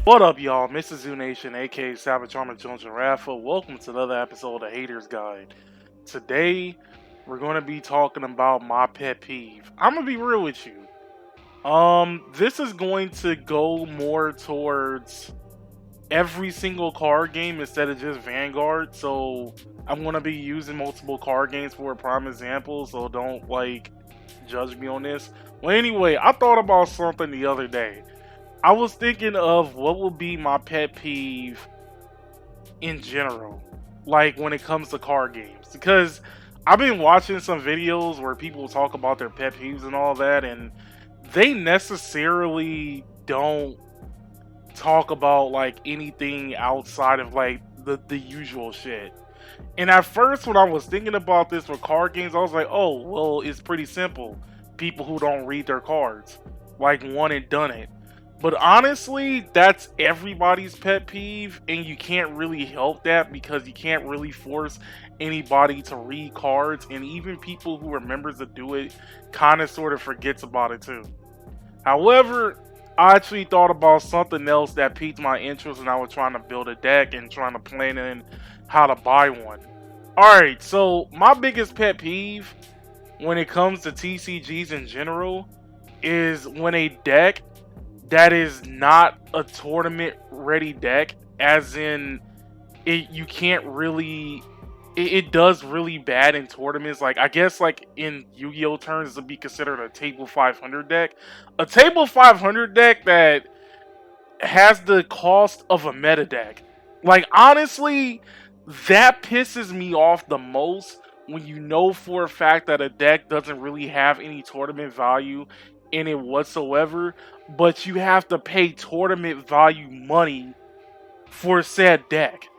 What up, y'all? Mr. Zoo Nation, aka Savage Armor Jones and Rafa. Welcome to another episode of Haters Guide. Today, we're going to be talking about my pet peeve. I'm gonna be real with you. This is going to go more towards every single card game instead of just Vanguard. So I'm gonna be using multiple card games for a prime example. So don't judge me on this. Well, anyway, I thought about something the other day. I was thinking of what would be my pet peeve in general, like when it comes to card games, because I've been watching some videos where people talk about their pet peeves and all that, and they necessarily don't talk about like anything outside of like the usual shit. And at first, when I was thinking about this for card games, I was like, oh, well, it's pretty simple. People who don't read their cards, like one and done it. But honestly, that's everybody's pet peeve, and you can't really help that because you can't really force anybody to read cards, and even people who remembers to do it kind of sort of forgets about it too. However, I actually thought about something else that piqued my interest when I was trying to build a deck and trying to plan in how to buy one. Alright, so my biggest pet peeve when it comes to TCGs in general is when a deck that is not a tournament ready deck, as in you can't really, it does really bad in tournaments. Like, I guess like in Yu-Gi-Oh terms, to be considered a table 500 deck. A table 500 deck that has the cost of a meta deck. Like, honestly, that pisses me off the most when you know for a fact that a deck doesn't really have any tournament value in it whatsoever, but you have to pay tournament value money for said deck.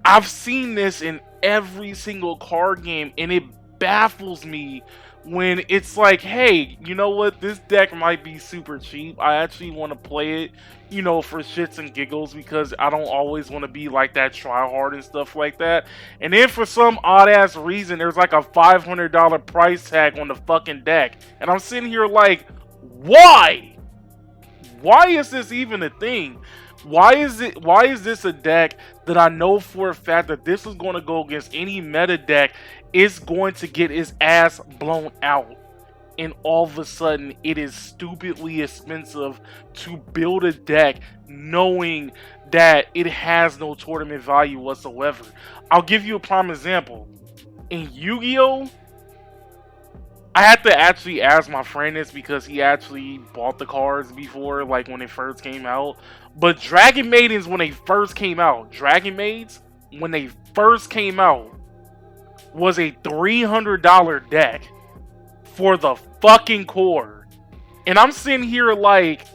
I've seen this in every single card game, and it baffles me when it's like, hey, you know what, this deck might be super cheap. I actually want to play it, you know, for shits and giggles, because I don't always want to be like that try hard and stuff like that. And then for some odd ass reason, there's like a $500 price tag on the fucking deck, and I'm sitting here like, why? Why is this even a thing? Why is this a deck that I know for a fact that this is going to go against any meta deck, is going to get its ass blown out, and all of a sudden it is stupidly expensive to build a deck knowing that it has no tournament value whatsoever? I'll give you a prime example. In Yu-Gi-Oh, I had to actually ask my friend this because he actually bought the cards before, like when it first came out. But Dragon Maidens, when they first came out, was a $300 deck for the fucking core. And I'm sitting here like,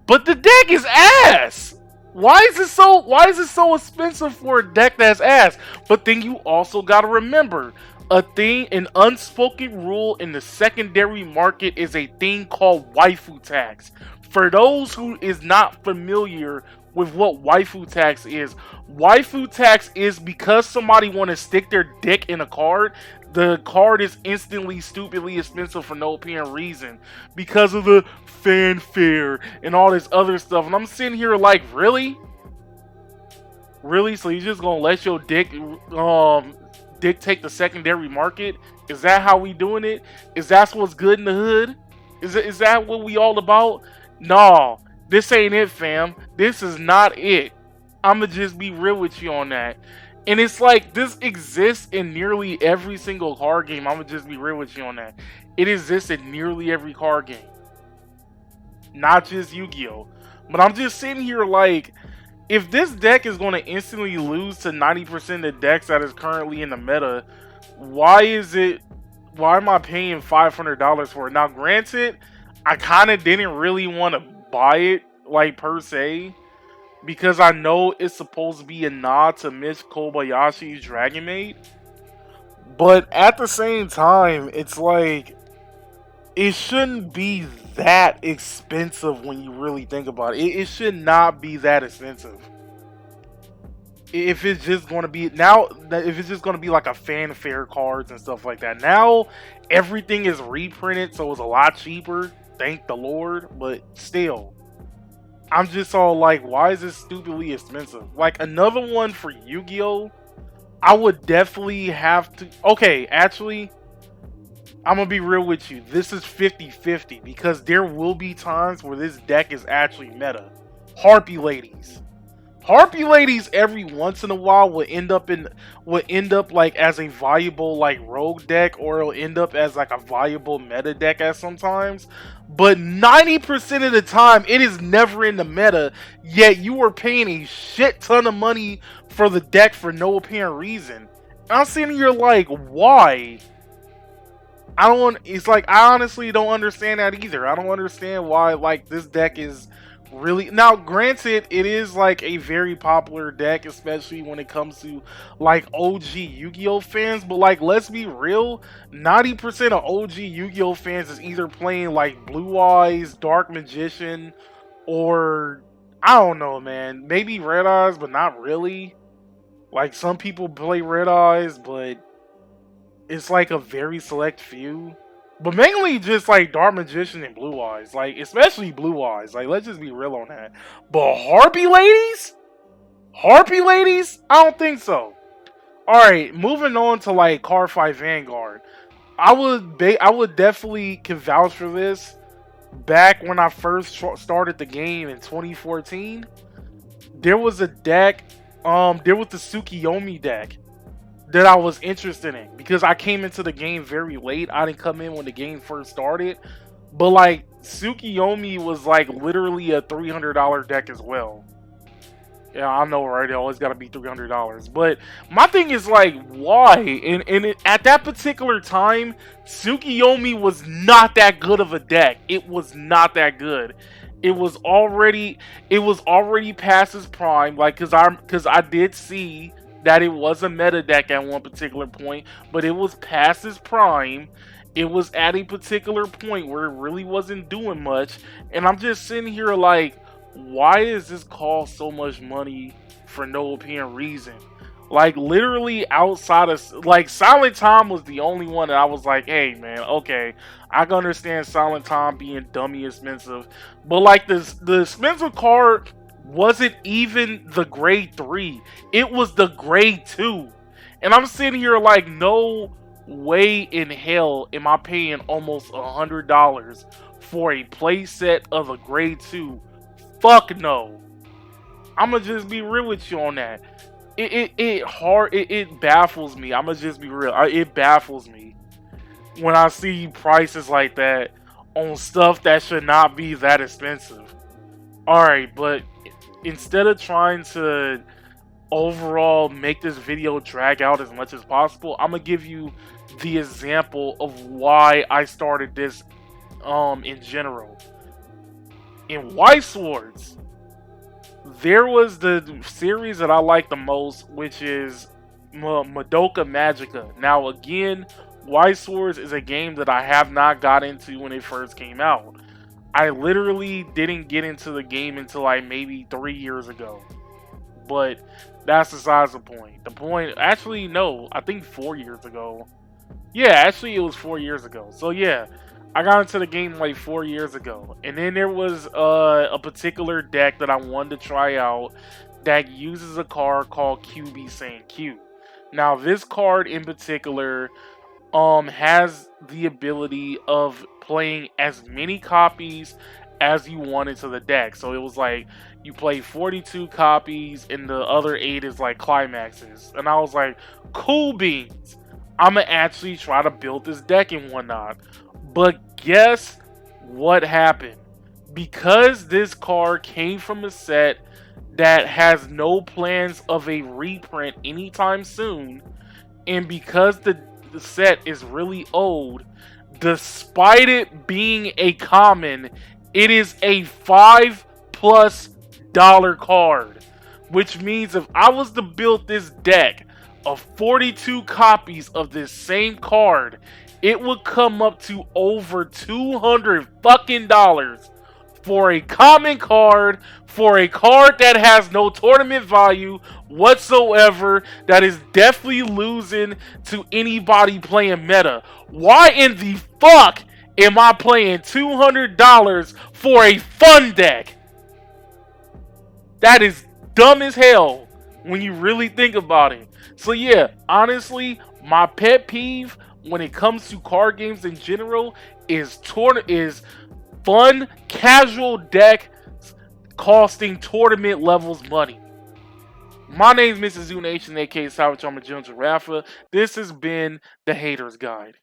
but the deck is ass. Why is it so expensive for a deck that's ass? But then you also gotta remember, an unspoken rule in the secondary market is a thing called waifu tax. For those who is not familiar with what waifu tax is because somebody want to stick their dick in a card. The card is instantly stupidly expensive for no apparent reason because of the fanfare and all this other stuff. And I'm sitting here like, really? Really? So you just gonna let your dick dictate the secondary market? Is that how we doing it? Is that what's good in the hood? Is that what we all about? No, this ain't it, fam. This is not it. I'ma just be real with you on that. And it's like, this exists in nearly every single card game. I'ma just be real with you on that. It exists in nearly every card game, not just Yu-Gi-Oh. But I'm just sitting here like, if this deck is going to instantly lose to 90% of decks that is currently in the meta, why am I paying $500 for it? Now, granted, I kind of didn't really want to buy it, like, per se, because I know it's supposed to be a nod to Miss Kobayashi's Dragon Maid. But at the same time, it's like, it shouldn't be that expensive when you really think about it. It should not be that expensive. If it's just going to be like a fanfare cards and stuff like that. Now everything is reprinted, so it's a lot cheaper. Thank the Lord, but still, I'm just all like, why is this stupidly expensive? Like another one for Yu-Gi-Oh! I would definitely have to. Okay, actually, I'm gonna be real with you. This is 50-50 because there will be times where this deck is actually meta. Harpy Ladies. Harpy Ladies every once in a while will end up like as a viable like rogue deck, or it'll end up as like a viable meta deck at sometimes. But 90% of the time it is never in the meta, yet you are paying a shit ton of money for the deck for no apparent reason. I'm sitting here like, why? I don't. It's like I honestly don't understand that either. I don't understand why like this deck is really now. Granted, it is like a very popular deck, especially when it comes to like OG Yu-Gi-Oh fans. But like, let's be real, 90% of OG Yu-Gi-Oh fans is either playing like Blue Eyes, Dark Magician, or I don't know, man. Maybe Red Eyes, but not really. Like some people play Red Eyes, but it's like a very select few, but mainly just like Dark Magician and Blue Eyes, like especially Blue Eyes. Like let's just be real on that. But Harpy Ladies, I don't think so. All right, moving on to like Card Fight Vanguard. I would definitely can vouch for this. Back when I first started the game in 2014, there was a deck. There was the Tsukiyomi deck that I was interested in because I came into the game very late. I didn't come in when the game first started. But like Tsukiyomi was like literally a $300 deck as well. Yeah, I know, right? It always got to be $300. But my thing is like, why? At that particular time, Tsukiyomi was not that good of a deck. It was not that good. It was already, it was already past its prime. Like, cause I did see that it was a meta deck at one particular point, but it was past its prime. It was at a particular point where it really wasn't doing much, and I'm just sitting here like, why is this cost so much money for no apparent reason? Like literally outside of like Silent Time was the only one that I was like, hey man, okay, I can understand Silent Time being dummy expensive, but like the expensive card wasn't even the grade 3, it was the grade 2, and I'm sitting here like, no way in hell am I paying almost $100 for a playset of a grade 2. Fuck no. I'ma just be real with you on that. It baffles me. I'ma just be real. It baffles me when I see prices like that on stuff that should not be that expensive. Alright, but instead of trying to overall make this video drag out as much as possible, I'm gonna give you the example of why I started this in general. In White Swords, there was the series that I like the most, which is Madoka Magica. Now, again, White Swords is a game that I have not got into when it first came out. I literally didn't get into the game until like maybe 3 years ago. But that's besides the point. The point, actually, no, I think 4 years ago. Yeah, actually, it was 4 years ago. So yeah, I got into the game like 4 years ago, and then there was a particular deck that I wanted to try out that uses a card called QB Saying Q. Now, this card in particular has the ability of playing as many copies as you want into the deck. So it was like you play 42 copies and the other 8 is like climaxes. And I was like, cool beans. I'ma actually try to build this deck and whatnot. But guess what happened? Because this card came from a set that has no plans of a reprint anytime soon, and because the set is really old, despite it being a common, it is a $5+ card. Which means if I was to build this deck of 42 copies of this same card, it would come up to over $200 fucking dollars for a common card, for a card that has no tournament value whatsoever, that is definitely losing to anybody playing meta. Why in the fuck am I paying $200 for a fun deck? That is dumb as hell when you really think about it. So yeah, honestly, my pet peeve when it comes to card games in general is fun casual deck costing tournament levels money. My name is Mrs. Zoo Nation, aka Cyber Charmer Jones Rafa. This has been the Haters Guide.